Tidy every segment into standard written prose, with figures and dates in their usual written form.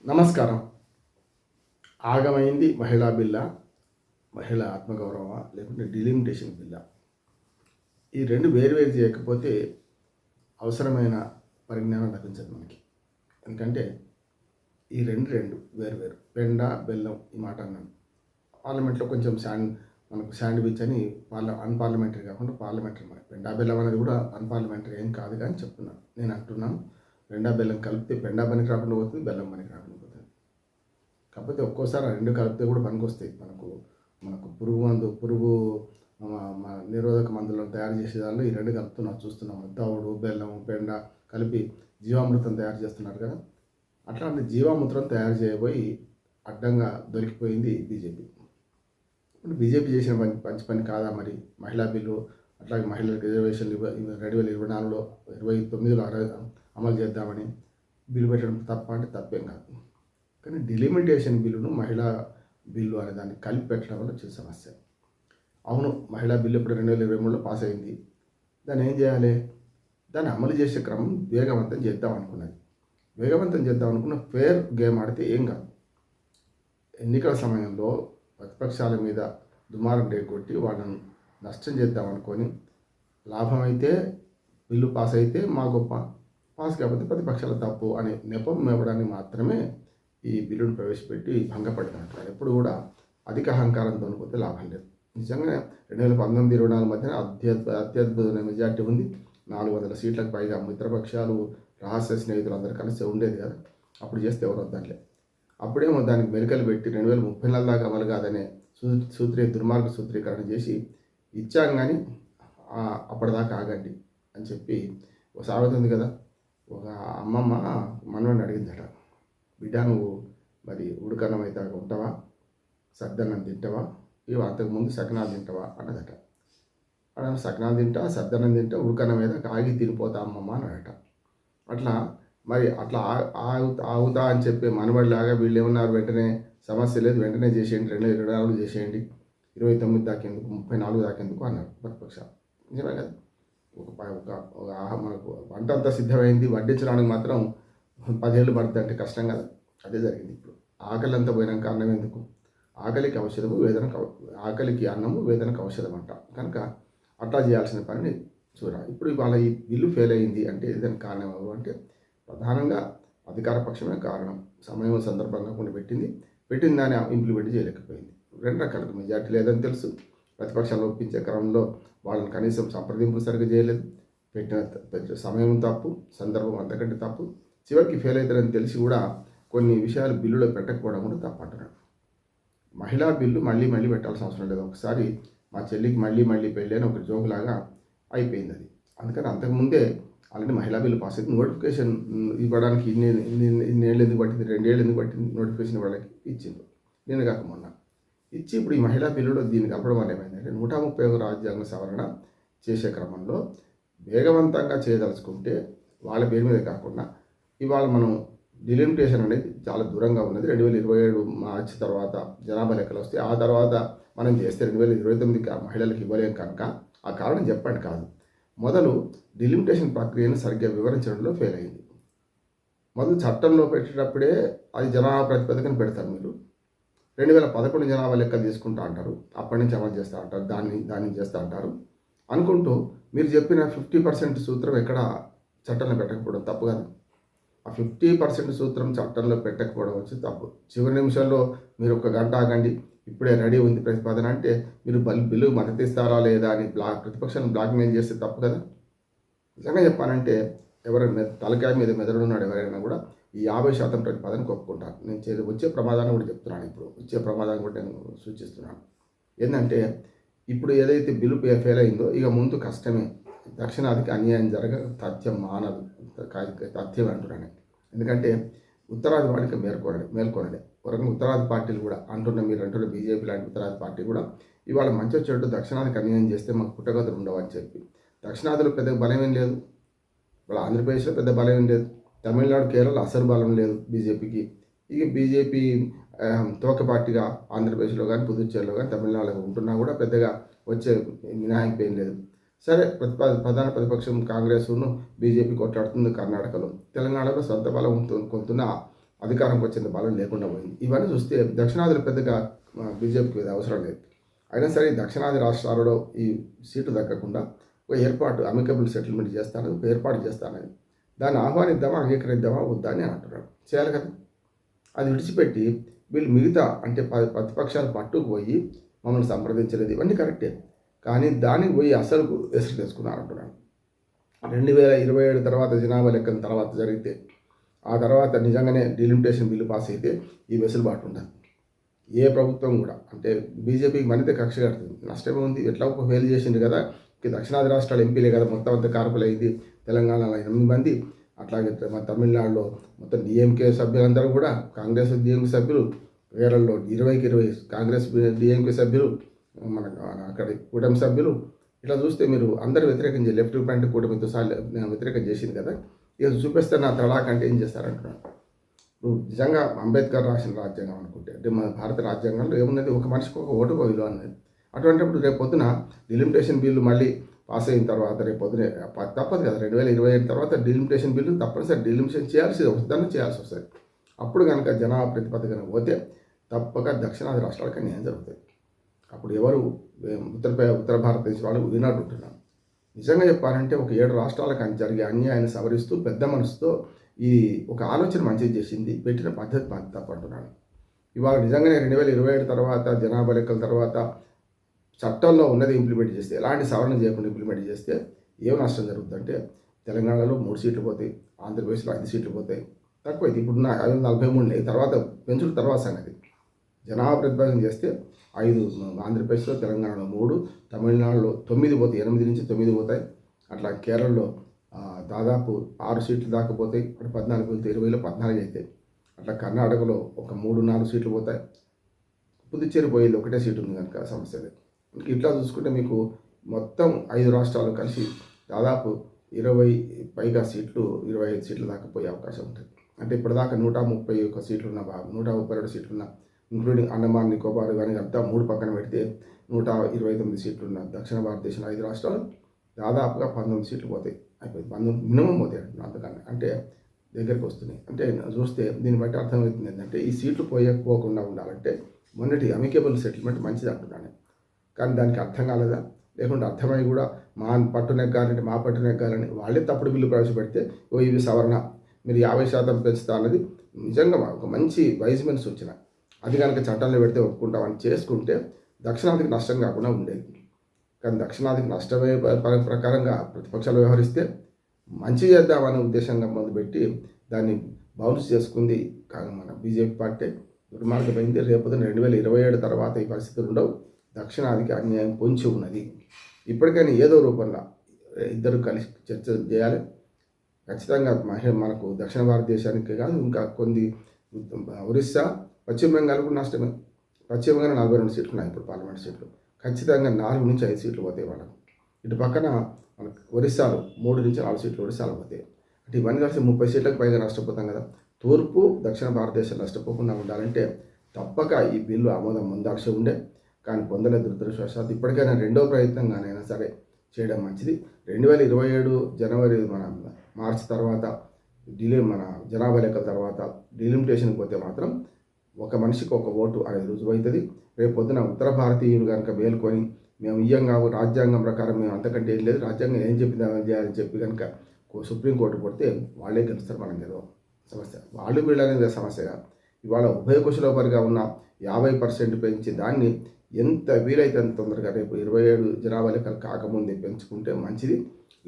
నమస్కారం. ఆగమైంది మహిళా బిల్లా, మహిళా ఆత్మగౌరవమా, లేకుంటే డిలిమిటేషన్ బిల్లా? ఈ రెండు వేరు చేయకపోతే అవసరమైన పరిజ్ఞానం లభించదు మనకి. ఎందుకంటే ఈ రెండు వేరు పెండ బెల్లం ఈ మాట అన్నాను. పార్లమెంట్లో కొంచెం మనకు శాండ్విచ్ అని అన్పార్లమెంటరీ కాకుండా పార్లమెంటరీ. మరి పెండా బెల్లం అనేది కూడా అన్పార్లమెంటరీ ఏం కాదు కానీ చెప్తున్నాను. నేను అంటున్నాను, పెండా బెల్లం కలిపితే పెండా పనికి రాకుండా పోతుంది, బెల్లం పనికి రాకుండా పోతుంది. కాకపోతే ఒక్కోసారి ఆ రెండు కలిపితే కూడా పనికి వస్తాయి. మనకు పురుగు నిరోధక మందులను తయారు చేసే దానిలో ఈ రెండు కలుపుతున్నారు, చూస్తున్నాం. తవుడు, బెల్లం, పెండ కలిపి జీవామృతం తయారు చేస్తున్నారు కదా. అట్లాంటి జీవామృతం తయారు చేయబోయి అడ్డంగా దొరికిపోయింది బీజేపీ. ఇప్పుడు బీజేపీ చేసిన మంచి పని కాదా మరి? మహిళా బిల్లు, అట్లాగే మహిళలకు రిజర్వేషన్లు 2024లో 29లో అమలు చేద్దామని బిల్లు పెట్టడం తప్ప అంటే తప్పేం కాదు. కానీ డిలిమిటేషన్ బిల్లును మహిళా బిల్లు అనే దాన్ని కలిపి పెట్టడం వల్ల వచ్చే సమస్య. అవును, మహిళా బిల్లు ఇప్పుడు 2023లో పాస్ అయింది. దాన్ని ఏం చేయాలి? దాన్ని అమలు చేసే క్రమం వేగవంతం చేద్దాం అనుకున్నది. వేగవంతం చేద్దాం అనుకున్న ఫేర్ గేమ్ ఆడితే ఏం కాదు. ఎన్నికల సమయంలో ప్రతిపక్షాల మీద దుమారం రేగొట్టి వాళ్ళను నష్టం చేద్దాం అనుకొని, లాభమైతే బిల్లు పాస్ అయితే మా గొప్ప, పాస్ కాకపోతే ప్రతిపక్షాల తప్పు అనే నెపం ఇవ్వడానికి మాత్రమే ఈ బిల్లును ప్రవేశపెట్టి భంగపడుతున్నట్టు. ఎప్పుడు కూడా అధిక అహంకారంతో పోతే లాభం లేదు. నిజంగా 2019-24 మధ్యన అత్యద్భుతమైన మెజార్టీ ఉంది. 400 సీట్లకు పైగా మిత్రపక్షాలు, రహస్య స్నేహితులు అందరూ కలిసి ఉండేది కదా. అప్పుడు చేస్తే ఎవరు వద్దాంలే. అప్పుడేమో దానికి మెలికలు పెట్టి 2034 దాకా అమలు కాదనే దుర్మార్గ సూత్రీకరణ చేసి ఇచ్చాం, కానీ అప్పటిదాకా ఆగండి అని చెప్పి ఒక సామెత ఉంది కదా. ఒక అమ్మమ్మ మనవడిని అడిగిందట, బిడ్డ నువ్వు మరి ఉడకన్నం అయితే ఉంటావా, సద్దన్నం తింటావా, ఇవి అంతకుముందు సకినాలు తింటావా అన్నదట. అలా సకినాలు తింటా, సద్దన్నం తింటా, ఉడకన్నం మీద ఆగి తినిపోతా అమ్మమ్మ అన్నాడట. అట్లా ఆగుతా అని చెప్పి మనబడిలాగా వీళ్ళు ఏమన్నారు, వెంటనే సమస్య లేదు, వెంటనే చేసేయండి, 2024 చేసేయండి, 29 దాకేందుకు, 34 దాకేందుకు అన్నారు ప్రతిపక్షాలు. నిజమే కదా. మనకు వంట అంతా సిద్ధమైంది, వడ్డించడానికి మాత్రం 10 ఏళ్ళు పడుతుంది అంటే కష్టం కదా. అదే జరిగింది. ఇప్పుడు ఆకలి అంతా పోయినాక అన్నం ఎందుకు? ఆకలికి ఔషధము, ఆకలికి అన్నము, వేదనకు ఔషధం అంట. కనుక అట్లా చేయాల్సిన పనిని చూడాలి. ఇప్పుడు ఇవాళ ఈ బిల్లు ఫెయిల్ అయింది అంటే దానికి కారణం ఎవరు అంటే ప్రధానంగా అధికార పక్షమే కారణం. సమయం సందర్భంగా కొన్ని పెట్టిన దాన్ని ఇంప్లిమెంట్ చేయలేకపోయింది. రెండు రకాలుగా మెజార్టీ లేదని తెలుసు, ప్రతిపక్షాలు ఒప్పించే క్రమంలో వాళ్ళని కనీసం సంప్రదింపులు సరిగ్గా చేయలేదు, పెట్టిన సమయం తప్పు, సందర్భం అంతకంటే తప్పు, చివరికి ఫెయిల్ అవుతారని తెలిసి కూడా కొన్ని విషయాలు బిల్లులో పెట్టకపోవడం కూడా తప్పంటున్నాడు. మహిళా బిల్లు మళ్ళీ పెట్టాల్సిన అవసరం లేదు. ఒకసారి మా చెల్లికి మళ్ళీ పెళ్ళి అని ఒక జోకులాగా అయిపోయింది అది. అందుకని అంతకుముందే ఆల్రెడీ మహిళా బిల్లు పాస్ అయితే నోటిఫికేషన్ ఇవ్వడానికి ఇన్నేళ్ళు ఎందుకు పట్టింది, 2 ఏళ్ళు ఎందుకు పట్టింది నోటిఫికేషన్ వాళ్ళకి ఇచ్చింది. నేను కాక మొన్న ఇచ్చి ఇప్పుడు ఈ మహిళా బిల్లులో దీన్ని కలపడం వల్ల ఏమైందంటే 131 రాజ్యాంగ సవరణ చేసే క్రమంలో వేగవంతంగా చేయదలుచుకుంటే వాళ్ళ పేరు మీద కాకుండా ఇవాళ మనం డిలిమిటేషన్ అనేది చాలా దూరంగా ఉన్నది. 2027 మార్చి తర్వాత జనాభా లెక్కలు వస్తే ఆ తర్వాత మనం చేస్తే 2029కి మహిళలకు ఇవ్వలేం. కనుక ఆ కారణం చెప్పండి కాదు, మొదలు డిలిమిటేషన్ ప్రక్రియను సరిగ్గా వివరించడంలో ఫెయిల్ అయింది. మొదలు చట్టంలో పెట్టేటప్పుడే అది జనాభా ప్రాతిపదికన పెడతారు. మీరు 2011 జనాభా లెక్కలు తీసుకుంటా అంటారు, అప్పటి నుంచి అమలు చేస్తూ అంటారు, దాన్ని చేస్తూ అంటారు అనుకుంటూ మీరు చెప్పిన 50% సూత్రం ఎక్కడ చట్టంలో పెట్టకపోవడం తప్పు కాదు. ఆ 50% సూత్రం చట్టంలో పెట్టకపోవడం వచ్చి తప్పు. చివరి నిమిషంలో మీరు 1 గంట ఆగండి, ఇప్పుడే రెడీ ఉంది ప్రతిపాదన అంటే మీరు బిల్లు మద్దతిస్తారా లేదా అని ప్రతిపక్షాన్ని బ్లాక్మెయిల్ చేస్తే తప్పు కదా. నిజంగా చెప్పానంటే ఎవరైనా తలకాయ మీద మెదడున్నాడు ఎవరైనా కూడా ఈ 50% ప్రతిపాదనకు ఒప్పుకుంటారు. నేను వచ్చే ప్రమాదాన్ని కూడా చెప్తున్నాను. ఇప్పుడు వచ్చే ప్రమాదాన్ని కూడా నేను సూచిస్తున్నాను. ఏంటంటే ఇప్పుడు ఏదైతే బిల్లు ఫెయిల్ అయిందో ఇక ముందు కష్టమే. దక్షిణాదికి అన్యాయం జరగక తథ్యం మానదు, తథ్యం అంటున్నాను. ఎందుకంటే ఉత్తరాది వాడికి మేల్కొనలే వరకు ఉత్తరాది పార్టీలు కూడా మీరు అంటున్న బీజేపీ లాంటి ఉత్తరాది పార్టీ కూడా ఇవాళ మంచి చెడు దక్షిణాదికి అన్యాయం చేస్తే మాకు పుట్టగతులు ఉండవని చెప్పి, దక్షిణాదిలో పెద్ద బలమేం లేదు, వాళ్ళ ఆంధ్రప్రదేశ్లో పెద్ద బలమేం లేదు, తమిళనాడు కేరళ అసలు బలం లేదు బీజేపీకి. ఇక బీజేపీ తోక పార్టీగా ఆంధ్రప్రదేశ్లో కానీ పుదుచ్చేరిలో కానీ తమిళనాడులో ఉంటున్నా కూడా పెద్దగా వచ్చే మినహాయింపు ఏం లేదు. సరే, ప్రధాన ప్రతిపక్షం కాంగ్రెస్ను బీజేపీ కొట్లాడుతుంది కర్ణాటకలో, తెలంగాణలో సొంత బలం కొంటున్న అధికారంకి వచ్చేంత బలం లేకుండా పోయింది. ఇవన్నీ చూస్తే దక్షిణాదిలో పెద్దగా బీజేపీకి అవసరం లేదు. అయినా సరే దక్షిణాది రాష్ట్రాలలో ఈ సీటు దక్కకుండా ఒక ఏర్పాటు అమికబుల్ సెటిల్మెంట్ చేస్తానని ఒక ఏర్పాటు చేస్తానని దాన్ని ఆహ్వానిద్దామా అంగీకరిద్దామా వద్దా అని అంటున్నాడు. చేయాలి కదా. అది విడిచిపెట్టి వీళ్ళు మిగతా అంటే ప్రతిపక్షాలు పట్టుకుపోయి మమ్మల్ని సంప్రదించలేదు, ఇవన్నీ కరెక్టే. కానీ దానికి పోయి అసలు ఎసురు తెచ్చుకున్నారు అంటున్నాను. 2027 తర్వాత జనాభా లెక్కల తర్వాత జరిగితే ఆ తర్వాత నిజంగానే డిలిమిటేషన్ బిల్లు పాస్ అయితే ఈ వెసులుబాటు ఉండదు. ఏ ప్రభుత్వం కూడా అంటే బీజేపీకి మరింత కక్ష కడుతుంది. నష్టమే ఉంది, ఎట్లా ఒక ఫెయిల్ చేసింది కదా. దక్షిణాది రాష్ట్రాలు ఎంపీలే కదా, మొత్తం అంతా కార్పులు అయింది. తెలంగాణలో 8 మంది, అట్లాగే మన తమిళనాడులో మొత్తం డిఎంకే సభ్యులందరూ కూడా కాంగ్రెస్ డిఎంకే సభ్యులు, కేరళలో 20కి 20 కాంగ్రెస్ డిఎంకే సభ్యులు, మన అక్కడ కూటమి సభ్యులు. ఇట్లా చూస్తే మీరు అందరూ వ్యతిరేకం చేయాలి. లెఫ్ట్ ఫ్రంట్ కూటమితో వ్యతిరేకం చేసింది కదా. ఇక చూపిస్తే నా తడాక్ అంటే ఏం చేస్తారంటున్నాను. నువ్వు నిజంగా అంబేద్కర్ రాసిన రాజ్యాంగం అనుకుంటే అంటే మన భారత రాజ్యాంగంలో ఏమున్నది, ఒక మనిషికి ఒక ఓటుకు విలువ అన్నది. అటువంటిప్పుడు రేపు పొద్దున డిలిమిటేషన్ బిల్లు మళ్ళీ పాస్ అయిన తర్వాత రేపు పొద్దున తప్పదు కదా, 2027 తర్వాత డిలిమిటేషన్ బిల్లు తప్పనిసరి డిలిమిటేషన్ చేయాల్సి వస్తుంది. అప్పుడు కనుక జనాభా ప్రతిపత్తి కనుక పోతే తప్పక దక్షిణాది రాష్ట్రాలకు న్యాయం జరుగుతుంది. అప్పుడు ఎవరు ఉత్తర భారతదేశం వాళ్ళు వినట్టుంటున్నారు. నిజంగా చెప్పాలంటే ఒక 7 రాష్ట్రాలకు జరిగే అన్యాయాన్ని సవరిస్తూ పెద్ద మనసుతో ఈ ఒక ఆలోచన మంచిది చేసింది, పెట్టిన పద్ధతి తప్పు అంటున్నాను. ఇవాళ నిజంగానే 2027 తర్వాత జనాభా లెక్కల తర్వాత చట్టంలో ఉన్నది ఇంప్లిమెంట్ చేస్తే, ఎలాంటి సవరణ చేయకుండా ఇంప్లిమెంట్ చేస్తే ఏం నష్టం జరుగుతుందంటే తెలంగాణలో 3 సీట్లు పోతాయి, ఆంధ్రప్రదేశ్లో 5 సీట్లు పోతాయి, తక్కువైతే ఇప్పుడున్న 543 తర్వాత పెంచుడు తర్వాత సంగతి. జనాభా ప్రతిపాదన చేస్తే 5 ఆంధ్రప్రదేశ్లో, తెలంగాణలో 3, తమిళనాడులో 9 పోతాయి, 8 నుంచి 9 పోతాయి. అట్లా కేరళలో దాదాపు 6 సీట్లు దాకా పోతాయి, అక్కడ 14 వెళ్తే 20లో 14 అవుతాయి. అట్లా కర్ణాటకలో ఒక 3-4 సీట్లు పోతాయి. పుదుచ్చేరి పోయేది ఒకటే సీటు ఉంది కనుక సమస్య లేదు. ఇట్లా చూసుకుంటే మీకు మొత్తం 5 రాష్ట్రాలు కలిసి దాదాపు 20 పైగా సీట్లు, 25 సీట్ల దాకా పోయే అవకాశం ఉంటుంది. అంటే ఇప్పటిదాకా 131 సీట్లున్న 132 సీట్లున్న ఇంక్లూడింగ్ అండమాన్ నికోబార్ కానీ అంతా 3 పక్కన పెడితే 129 సీట్లున్న దక్షిణ భారతదేశంలో 5 రాష్ట్రాలు దాదాపుగా 19 సీట్లు పోతాయి. అయిపోయింది, 19 మినిమం పోతాయి అంతకన్నా, అంటే దగ్గరికి వస్తున్నాయి. అంటే చూస్తే దీన్ని బట్టి అర్థమవుతుంది ఏంటంటే ఈ సీట్లు పోకుండా ఉండాలంటే మొన్నటి అమికేబుల్ సెటిల్మెంట్ మంచిది అంటున్నాను. కానీ దానికి అర్థం కాలేదా, లేకుంటే అర్థమై కూడా మా పట్టు నెగ్గాలంటే మా పట్టు నెగ్గాలని వాళ్ళే తప్పుడు బిల్లు ప్రవేశపెడితే ఇవి సవరణ మీరు 50% పెంచుతా అన్నది నిజంగా ఒక మంచి వైజ్మెన్ సూచన. అది కనుక చట్టంలో పెడితే ఒప్పుకుంటామని చేసుకుంటే దక్షిణాదికి నష్టం కాకుండా ఉండేది. కానీ దక్షిణాదికి నష్టమే ప్రకారంగా ప్రతిపక్షాలు వ్యవహరిస్తే మంచి చేద్దామనే ఉద్దేశంగా మొదలుపెట్టి దాన్ని బౌన్స్ చేసుకుంది మన బీజేపీ పార్టీ. దుర్మార్గమైంది. రేపొద్దున 2027 తర్వాత ఈ పరిస్థితులు ఉండవు. దక్షిణాదికి అన్యాయం పొంచి ఉన్నది. ఇప్పటికైనా ఏదో రూపంలో ఇద్దరు కలిసి చర్చ చేయాలి. ఖచ్చితంగా మనకు దక్షిణ భారతదేశానికి కాదు, ఇంకా కొన్ని ఒరిస్సా, పశ్చిమ బెంగాల్ కూడా నష్టమే. పశ్చిమ బెంగాల్ 42 సీట్లు ఉన్నాయి ఇప్పుడు పార్లమెంట్ సీట్లు. ఖచ్చితంగా 4 నుంచి 5 సీట్లు పోతాయి వాళ్ళకు. ఇటు పక్కన మనకు ఒరిస్సాలో 3 నుంచి 4 సీట్లు ఒరిస్సాలో పోతాయి. అంటే ఇవన్నీ కలిసి 30 సీట్లకు పైగా నష్టపోతాం కదా. తూర్పు దక్షిణ భారతదేశం నష్టపోకుండా ఉండాలంటే తప్పక ఈ బిల్లు ఆమోదం ముందాక్ష ఉండే, కానీ పొందలేదు దురదృష్టవశాత్తు. ఇప్పటికైనా రెండో ప్రయత్నంగానైనా సరే చేయడం మంచిది. 2027 జనవరి మార్చి తర్వాత మన జనాభా లెక్క తర్వాత డిలిమిటేషన్కి పోతే మాత్రం ఒక మనిషికి ఒక ఓటు అనేది రుజువవుతుంది. రేపు పొద్దున ఉత్తర భారతీయులు కనుక మేల్కొని మేము ఇయ్యంగా రాజ్యాంగం ప్రకారం మేము అంతకంటే ఏం లేదు, రాజ్యాంగం ఏం చెప్పింది అమలు చేయాలని చెప్పి కనుక సుప్రీంకోర్టు కొడితే వాళ్ళే గెలుస్తారు. మనం గెలవం. సమస్య వాళ్ళు వీళ్ళనేది సమస్యగా ఇవాళ ఉభయ కుశలోపరిగా ఉన్న 50% పెంచి దాన్ని ఎంత వీలైతే అంత తొందరగా రేపు 27 జనాభా లెక్కలు కాకముందే పెంచుకుంటే మంచిది.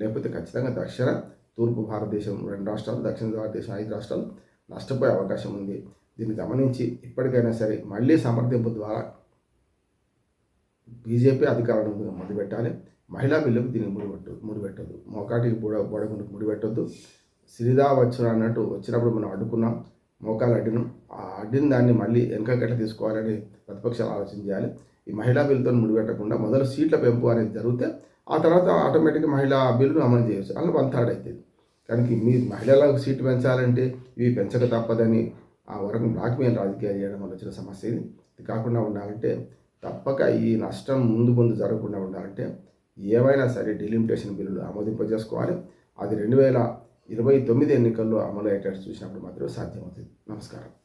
లేకపోతే ఖచ్చితంగా దక్షిణ తూర్పు భారతదేశం 2 రాష్ట్రాలు, దక్షిణ భారతదేశం 5 రాష్ట్రాలు నష్టపోయే అవకాశం ఉంది. దీన్ని గమనించి ఇప్పటికైనా సరే మళ్ళీ సమర్థింపు ద్వారా బీజేపీ అధికారంలో ముడిపెట్టాలి. మహిళా బిల్లుకు దీన్ని ముడిపెట్టద్దు, మోకాటికి బొడగుండుకు ముడిపెట్టొద్దు. సిరిదా వచ్చును అన్నట్టు వచ్చినప్పుడు మనం అడ్డుకున్నాం, మోకాలు అడ్డినాం. ఆ అడ్డిన దాన్ని మళ్ళీ వెనకగట్ట తీసుకోవాలని ప్రతిపక్షాలు ఆలోచన చేయాలి. ఈ మహిళా బిల్లుతో ముడిపెట్టకుండా మొదలు సీట్ల పెంపు అనేది జరిగితే ఆ తర్వాత ఆటోమేటిక్గా మహిళా బిల్లును అమలు చేయవచ్చు. అందులో 1/3 అవుతుంది. కనుక మీరు మహిళలకు సీటు పెంచాలంటే ఇవి పెంచక తప్పదని ఆ వరకు బ్లాక్మెయిల్ రాజకీయాలు చేయడం వల్ల వచ్చిన సమస్య ఇది. ఇది కాకుండా ఉండాలంటే తప్పక ఈ నష్టం ముందు జరగకుండా ఉండాలంటే ఏమైనా సరే డిలిమిటేషన్ బిల్లులు ఆమోదింపజేసుకోవాలి. అది 29 ఎన్నికల్లో అమలు అయ్యేటట్టు చూసినప్పుడు మాత్రమే సాధ్యమవుతుంది. నమస్కారం.